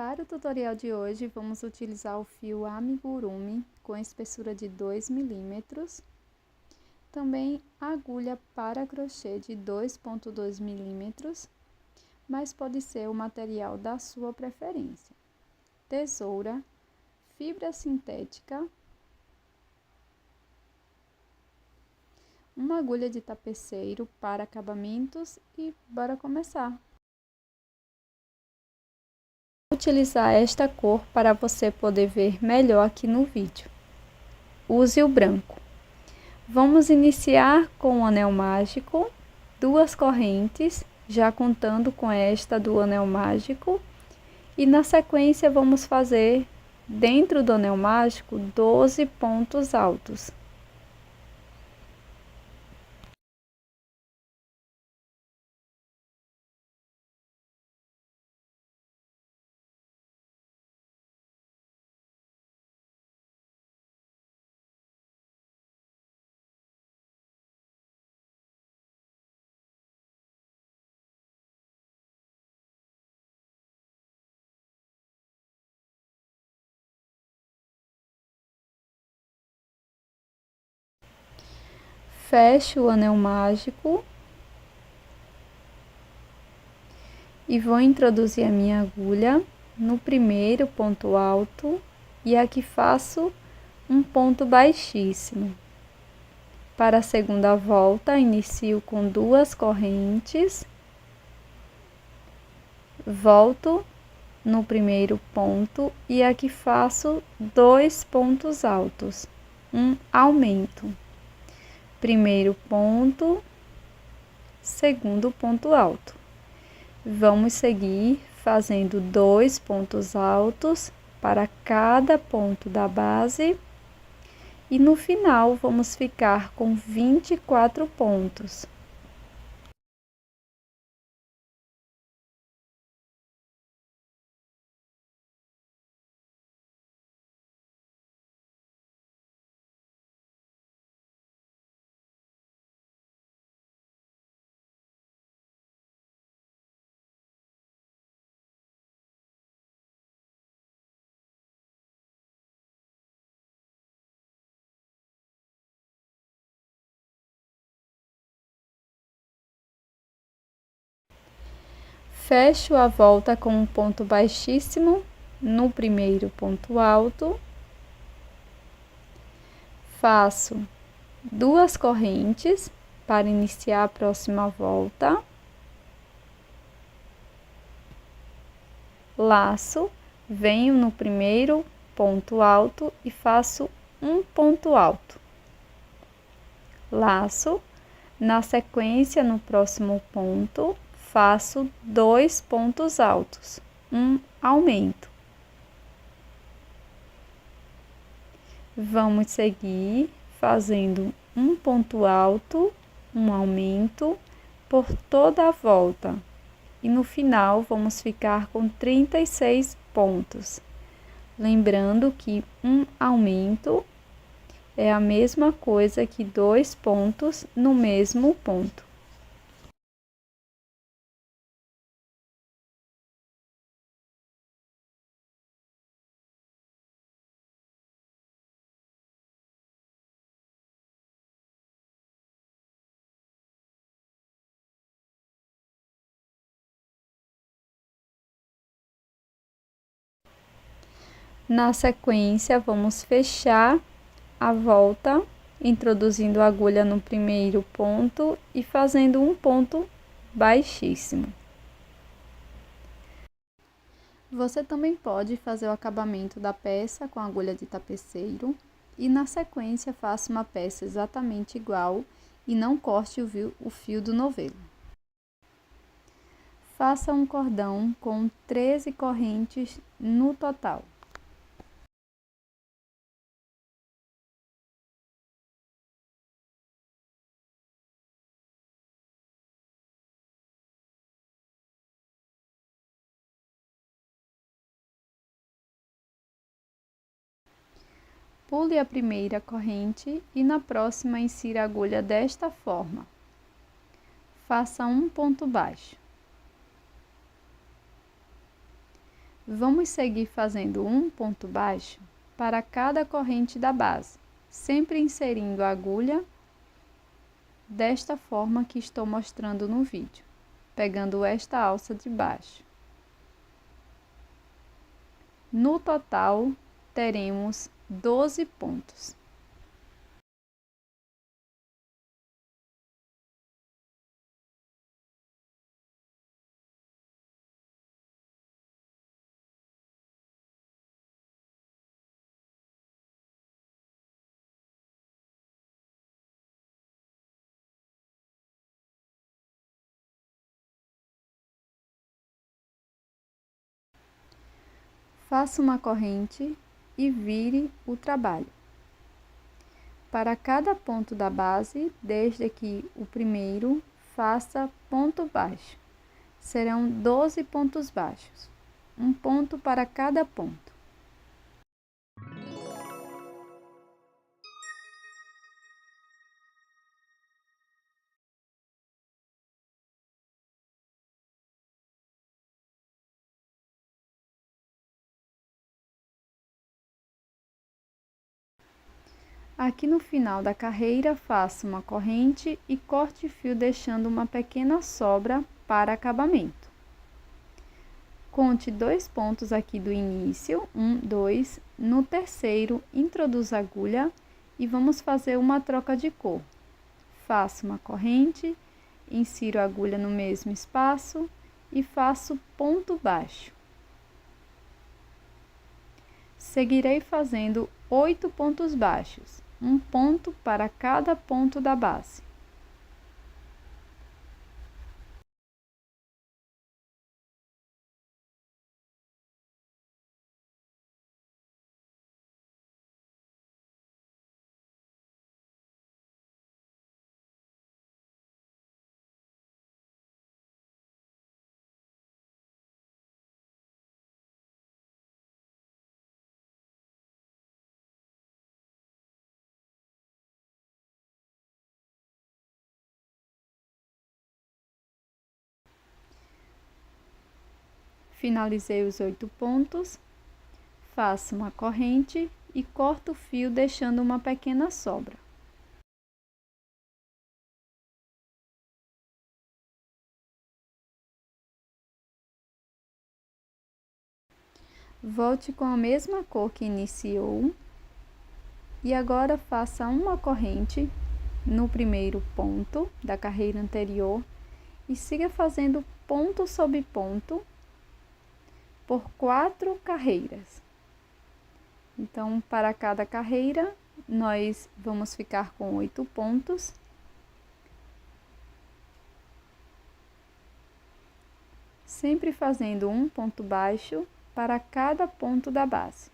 Para o tutorial de hoje, vamos utilizar o fio amigurumi com espessura de 2 milímetros, também agulha para crochê de 2,2 milímetros, mas pode ser o material da sua preferência, tesoura, fibra sintética, uma agulha de tapeceiro para acabamentos e bora começar! Vou utilizar esta cor para você poder ver melhor aqui no vídeo. Use o branco. Vamos iniciar com o anel mágico, 2 correntes, já contando com esta do anel mágico, e na sequência vamos fazer dentro do anel mágico 12 pontos altos. Fecho o anel mágico e vou introduzir a minha agulha no primeiro ponto alto e aqui faço um ponto baixíssimo. Para a segunda volta, inicio com 2 correntes, volto no primeiro ponto e aqui faço 2 pontos altos, um aumento. Primeiro ponto, segundo ponto alto. Vamos seguir fazendo 2 pontos altos para cada ponto da base e no final vamos ficar com 24 pontos. Fecho a volta com um ponto baixíssimo no primeiro ponto alto, faço 2 correntes para iniciar a próxima volta, laço, venho no primeiro ponto alto e faço um ponto alto, laço, na sequência no próximo ponto, faço 2 pontos altos, um aumento. Vamos seguir fazendo um ponto alto, um aumento por toda a volta. E no final vamos ficar com 36 pontos. Lembrando que um aumento é a mesma coisa que 2 pontos no mesmo ponto. Na sequência, vamos fechar a volta, introduzindo a agulha no primeiro ponto e fazendo um ponto baixíssimo. Você também pode fazer o acabamento da peça com agulha de tapeceiro e na sequência faça uma peça exatamente igual e não corte o fio do novelo. Faça um cordão com 13 correntes no total. Pule a primeira corrente e na próxima insira a agulha desta forma. Faça um ponto baixo. Vamos seguir fazendo um ponto baixo para cada corrente da base, sempre inserindo a agulha desta forma que estou mostrando no vídeo, pegando esta alça de baixo. No total, teremos 12 pontos. Faça uma corrente e vire o trabalho. Para cada ponto da base, desde aqui o primeiro, faça ponto baixo. Serão 12 pontos baixos, um ponto para cada ponto. Aqui no final da carreira, faça uma corrente e corte o fio deixando uma pequena sobra para acabamento. Conte 2 pontos aqui do início, 1, 2. No terceiro, introduza a agulha e vamos fazer uma troca de cor. Faço uma corrente, insiro a agulha no mesmo espaço e faço ponto baixo. Seguirei fazendo 8 pontos baixos, um ponto para cada ponto da base. Finalizei os 8 pontos, faço uma corrente e corto o fio deixando uma pequena sobra. Volte com a mesma cor que iniciou e agora faça uma corrente no primeiro ponto da carreira anterior e siga fazendo ponto sobre ponto por 4 carreiras. Então, para cada carreira, nós vamos ficar com 8 pontos. Sempre fazendo um ponto baixo para cada ponto da base.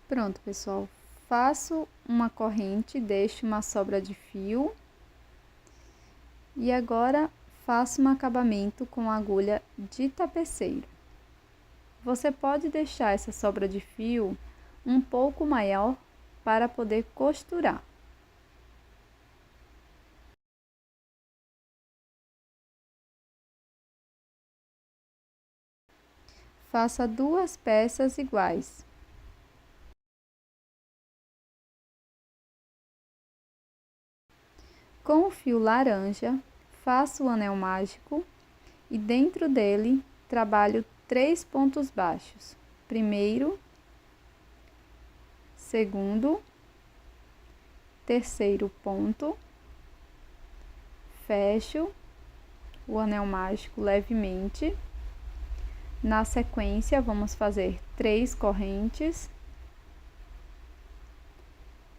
Pronto, pessoal. Faço uma corrente, deixo uma sobra de fio. E agora, faço um acabamento com agulha de tapeceiro. Você pode deixar essa sobra de fio um pouco maior para poder costurar. Faça 2 peças iguais. Com o fio laranja, faço o anel mágico e dentro dele trabalho 3 pontos baixos. Primeiro, segundo, terceiro ponto, fecho o anel mágico levemente. Na sequência, vamos fazer 3 correntes.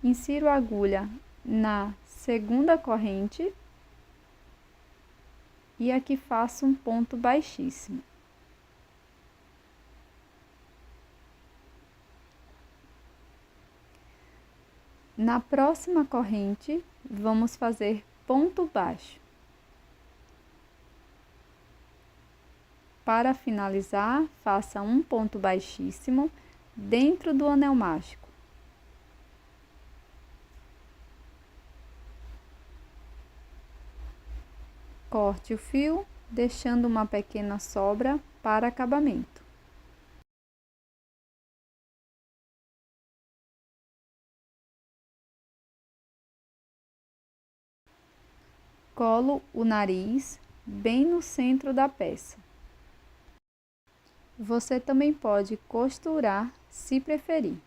Insiro a agulha na segunda corrente e aqui faço um ponto baixíssimo. Na próxima corrente, vamos fazer ponto baixo. Para finalizar, faça um ponto baixíssimo dentro do anel mágico. Corte o fio, deixando uma pequena sobra para acabamento. Colo o nariz bem no centro da peça. Você também pode costurar se preferir.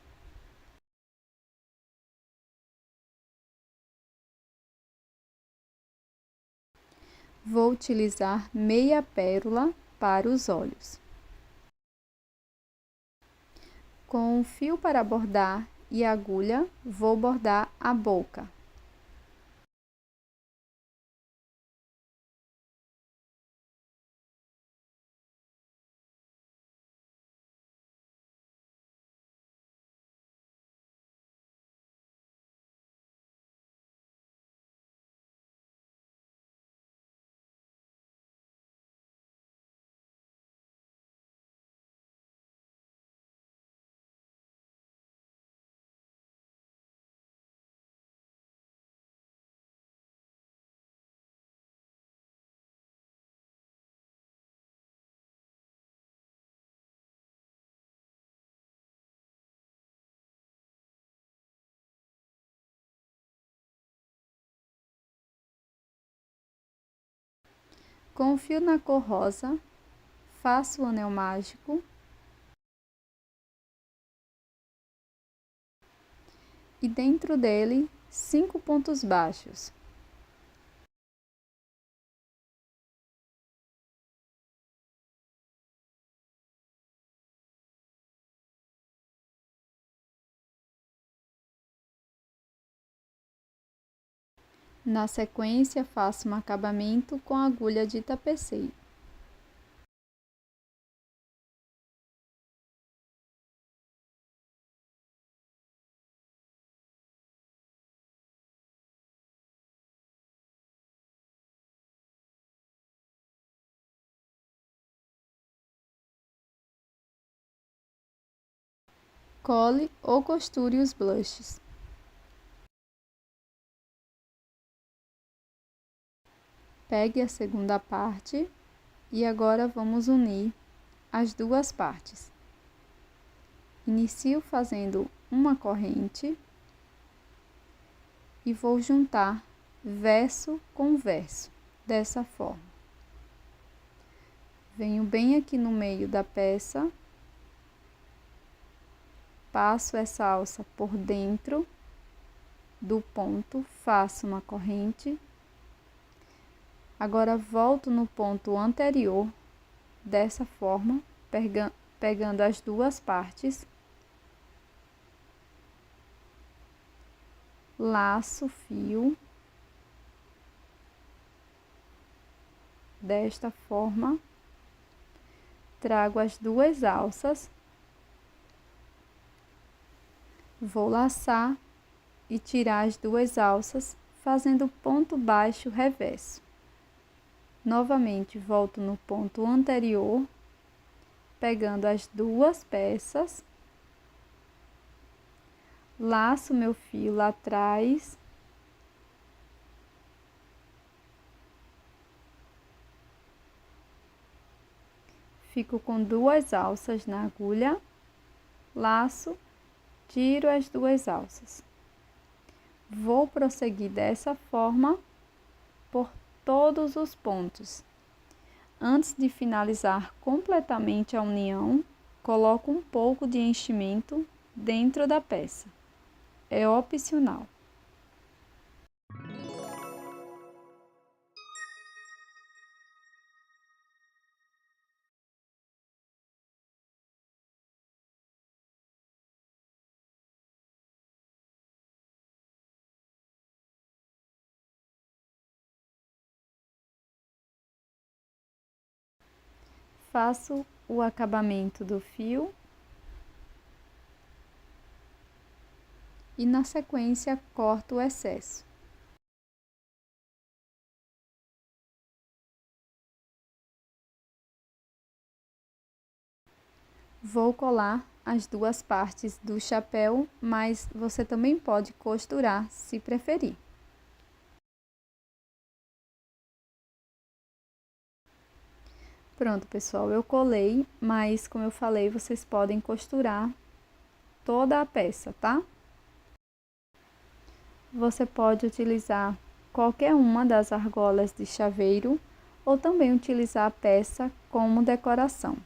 Vou utilizar meia pérola para os olhos. Com o fio para bordar e agulha, vou bordar a boca. Com o fio na cor rosa, faço o anel mágico e dentro dele 5 pontos baixos. Na sequência, faço um acabamento com agulha de tapeceiro. Cole ou costure os blushes. Pegue a segunda parte e agora vamos unir as duas partes. Inicio fazendo uma corrente e vou juntar verso com verso, dessa forma. Venho bem aqui no meio da peça, passo essa alça por dentro do ponto, faço uma corrente. Agora volto no ponto anterior, dessa forma, pegando as duas partes, laço o fio, desta forma, trago as duas alças, vou laçar e tirar as duas alças, fazendo ponto baixo reverso. Novamente, volto no ponto anterior, pegando as duas peças, laço meu fio lá atrás, fico com duas alças na agulha, laço, tiro as duas alças. Vou prosseguir dessa forma por todos os pontos. Antes de finalizar completamente a união, coloco um pouco de enchimento dentro da peça. É opcional. Faço o acabamento do fio. e na sequência corto o excesso. Vou colar as duas partes do chapéu, mas você também pode costurar se preferir. Pronto, pessoal, eu colei, mas como eu falei, vocês podem costurar toda a peça, tá? Você pode utilizar qualquer uma das argolas de chaveiro ou também utilizar a peça como decoração.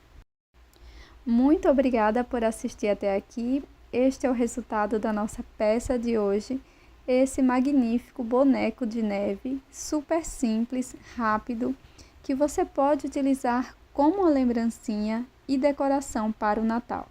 Muito obrigada por assistir até aqui. Este é o resultado da nossa peça de hoje. Esse magnífico boneco de neve, super simples, rápido, que você pode utilizar como uma lembrancinha e decoração para o Natal.